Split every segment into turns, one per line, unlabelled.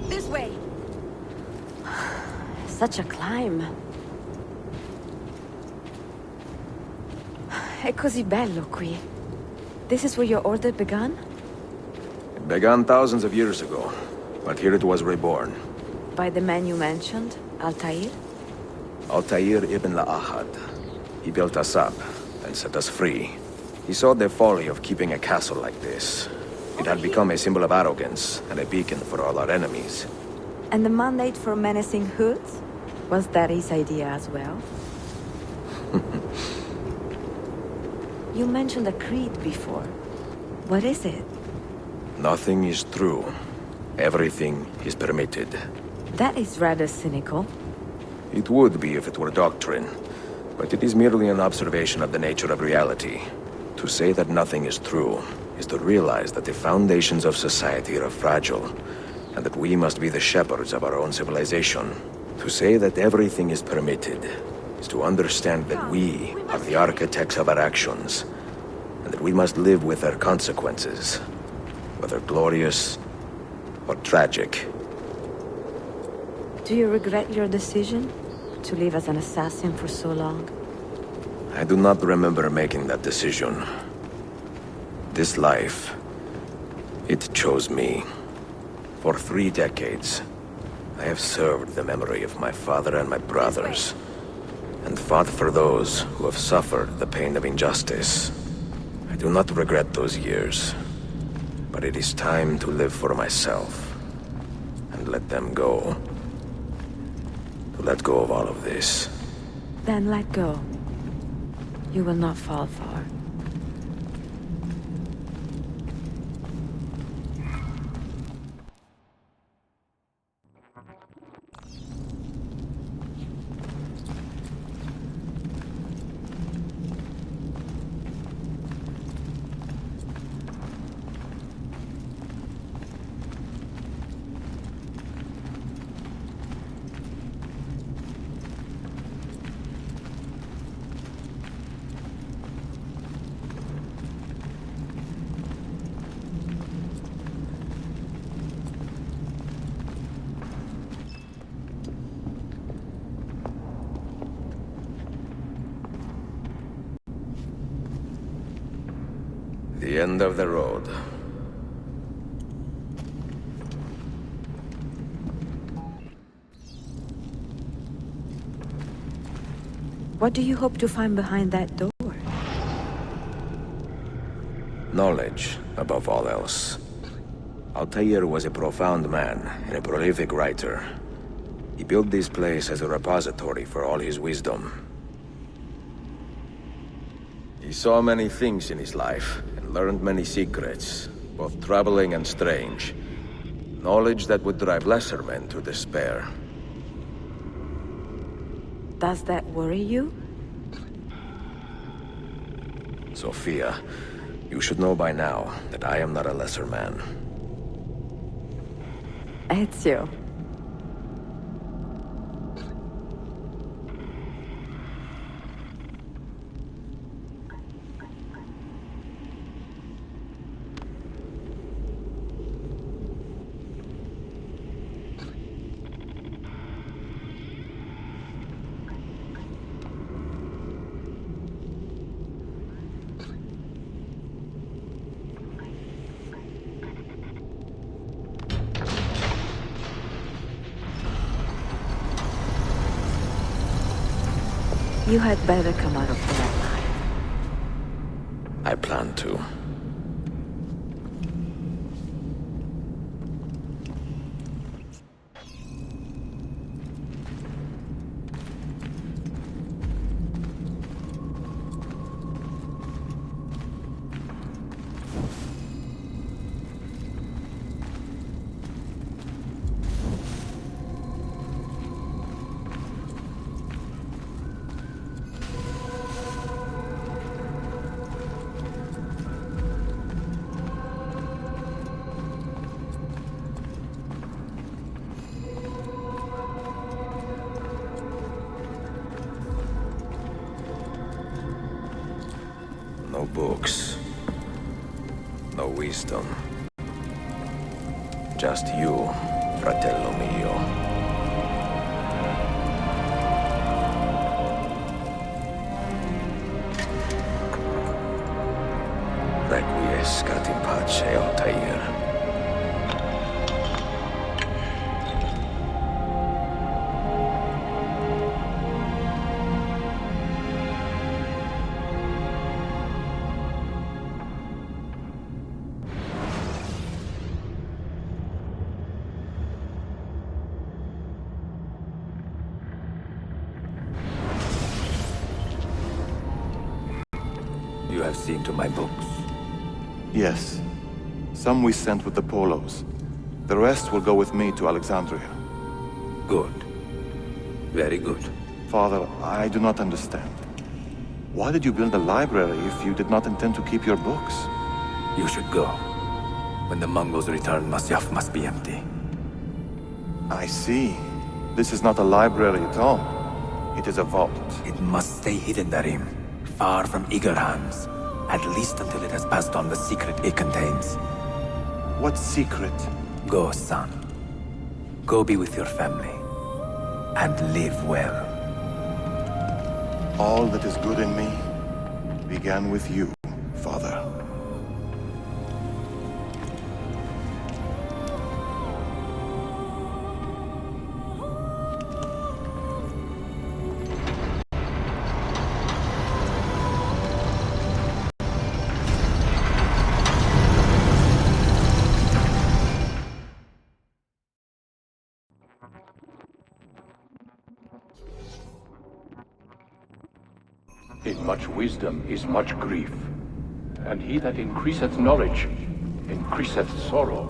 This way! Such a climb. È così bello qui. This is where your order began?
It began thousands of years ago, but here it was reborn.
By the man you mentioned, Altaïr?
Altaïr Ibn-La'Ahad. He built us up and set us free. He saw the folly of keeping a castle like this. It had become a symbol of arrogance and a beacon for all our enemies.
And the mandate for menacing hoods? Was that his idea as well? You mentioned a creed before. What is it?
Nothing is true. Everything is permitted.
That is rather cynical.
It would be if it were doctrine, but it is merely an observation of the nature of reality. To say that nothing is true is to realize that the foundations of society are fragile, and that we must be the shepherds of our own civilization. To say that everything is permitted is to understand that we are the architects of our actions, and that we must live with their consequences, whether glorious or tragic.
Do you regret your decision to live as an assassin for so long?
I do not remember making that decision. This life, it chose me. For 3 decades, I have served the memory of my father and my brothers, and fought for those who have suffered the pain of injustice. I do not regret those years, but it is time to live for myself, and let them go. To let go of all of this.
Then let go. You will not fall far.
The end of the road.
What do you hope to find behind that door?
Knowledge, above all else. Altaïr was a profound man and a prolific writer. He built this place as a repository for all his wisdom. He saw many things in his life, and learned many secrets, both troubling and strange. Knowledge that would drive lesser men to despair.
Does that worry you?
Sophia, you should know by now that I am not a lesser man.
Ezio. You had better come out of that alive.
I plan to. No books. no wisdom. Just you, fratello mio. Requiescat in pace, Altaïr.
You have seen to my books.
Yes. Some we sent with the Polos. The rest will go with me to Alexandria.
Good. Very good.
Father, I do not understand. Why did you build a library if you did not intend to keep your books?
You should go. When the Mongols return, Masyaf must be empty.
I see. This is not a library at all. It is a vault.
It must stay hidden, Darim. Far from eager hands. At least until it has passed on the secret it contains.
What secret?
Go, son. Go be with your family. And live well.
All that is good in me began with you, Father.
In much wisdom is much grief, and he that increaseth knowledge increaseth sorrow.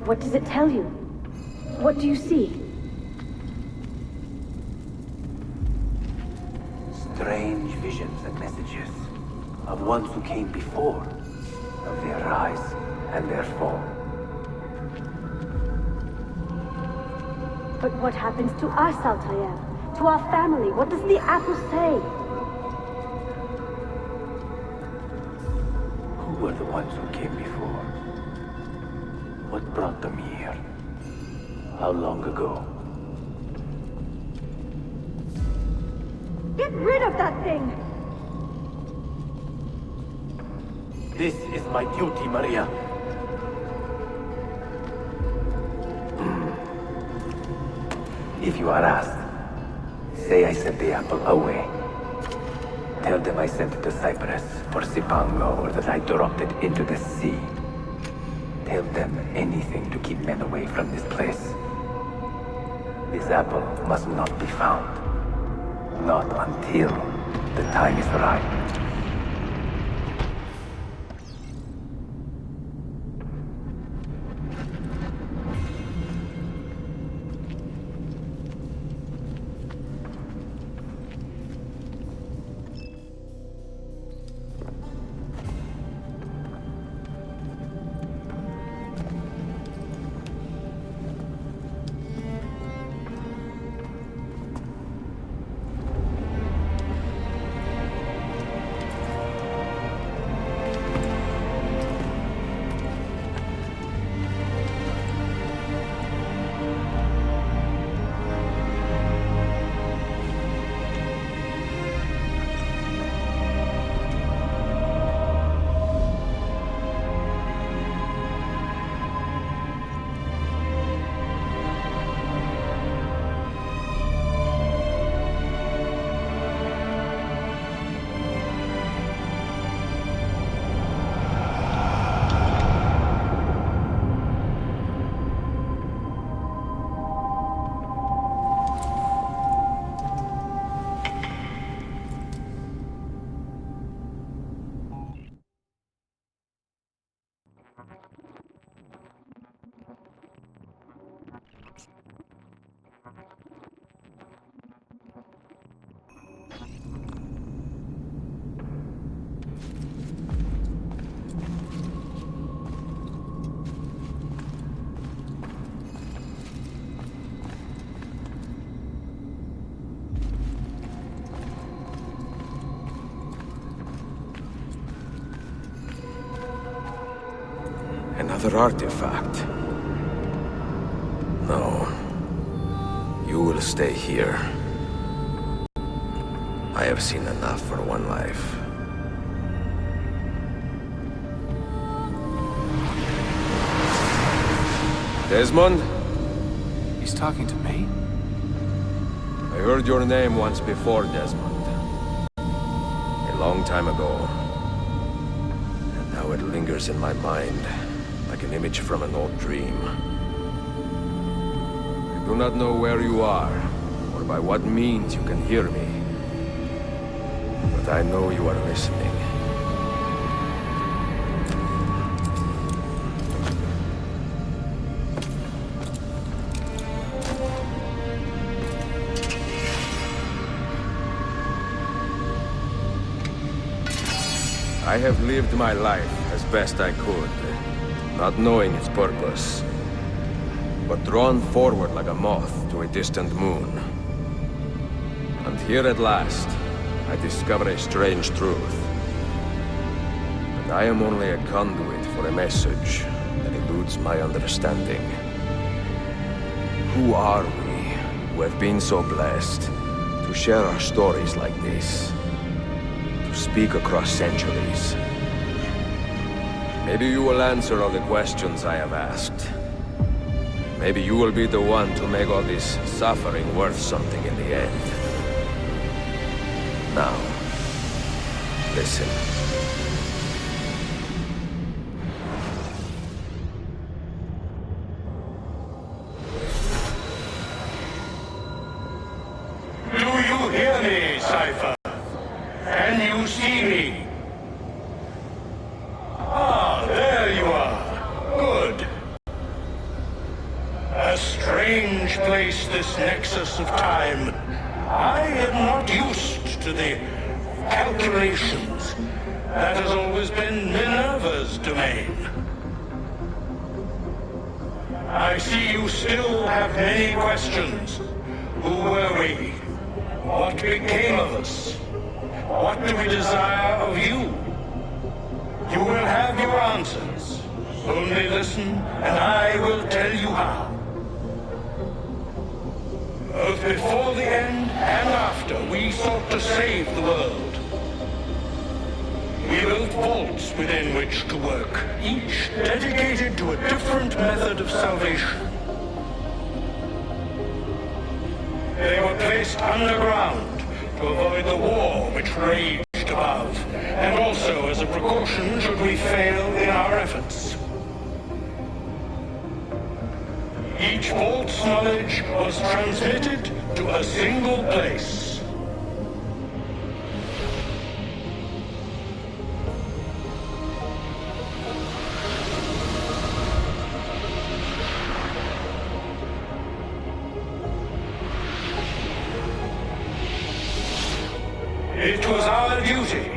What does it tell you? What do you see?
Strange visions and messages of ones who came before, of their rise and their fall.
But what happens to us, Altaïr? To our family? What does the apple say?
Who were the ones who came before? What brought them here? How long ago?
Get rid of that thing!
This is my duty, Maria. If you are asked, say I sent the apple away. Tell them I sent it to Cyprus for Cipango, or that I dropped it into the sea. Tell them anything to keep men away from this place. This apple must not be found. Not until the time is right.
Another artifact. No. You will stay here. I have seen enough for one life. Desmond?
He's talking to me?
I heard your name once before, Desmond. A long time ago. And now it lingers in my mind, like an image from an old dream. I do not know where you are, or by what means you can hear me. But I know you are listening. I have lived my life as best I could, not knowing its purpose, but drawn forward like a moth to a distant moon. And here at last, I discover a strange truth. And I am only a conduit for a message that eludes my understanding. Who are we, who have been so blessed to share our stories like this? Speak across centuries. Maybe you will answer all the questions I have asked. Maybe you will be the one to make all this suffering worth something in the end. Now, listen.
Do you hear me, Cypher? Can you see me? Ah, there you are. Good. A strange place, this nexus of time. I am not used to the calculations. That has always been Minerva's domain. I see you still have many questions. Who were we? What became of us? What do we desire of you? You will have your answers. Only listen, and I will tell you how. Both before the end and after, we sought to save the world. We built vaults within which to work, each dedicated to a different method of salvation. They were placed underground to avoid the war which raged above, and also as a precaution should we fail in our efforts. Each vault's knowledge was transmitted to a single place. It was our duty,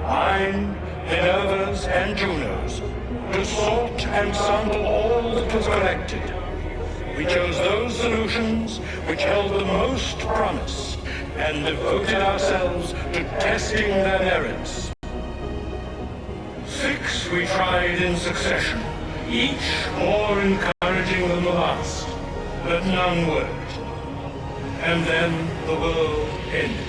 mine, Minerva's, and Juno's, to sort and sample all that was collected. We chose those solutions which held the most promise, and devoted ourselves to testing their merits. 6 we tried in succession, each more encouraging than the last, but none worked. And then the world ended.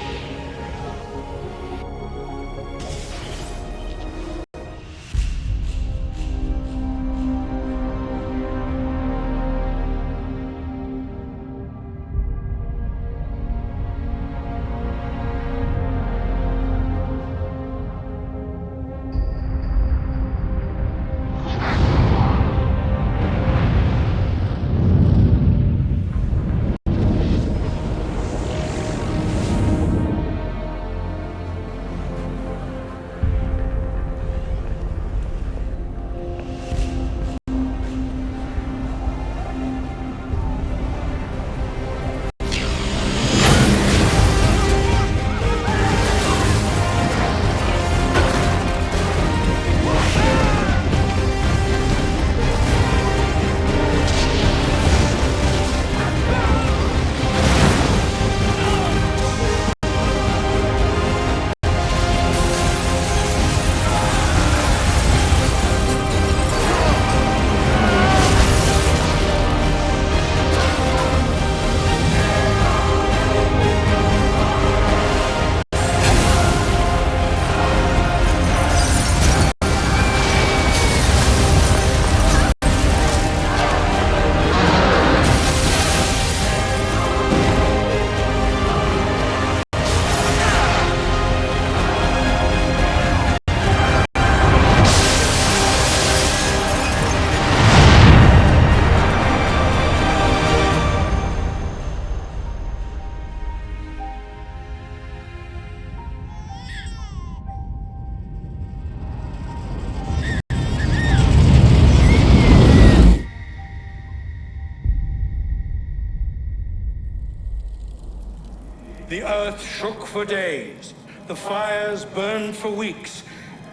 The earth shook for days, the fires burned for weeks,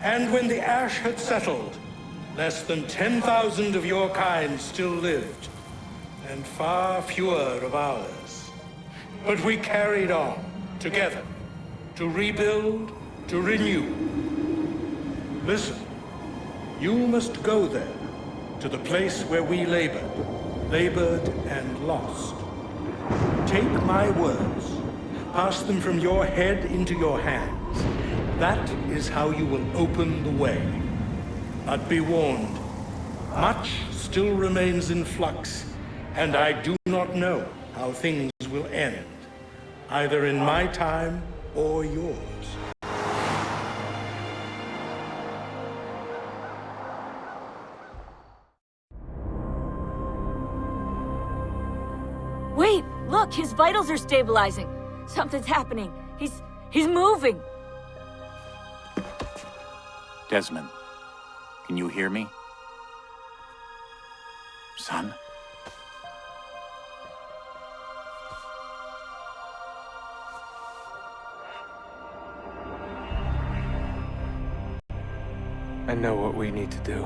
and when the ash had settled, less than 10,000 of your kind still lived, and far fewer of ours. But we carried on, together, to rebuild, to renew. Listen, you must go there, to the place where we labored and lost. Take my words, pass them from your head into your hands. That is how you will open the way. But be warned, much still remains in flux, and I do not know how things will end, either in my time or yours.
Wait, look, his vitals are stabilizing. Something's happening. He's moving.
Desmond, can you hear me? Son?
I know what we need to do.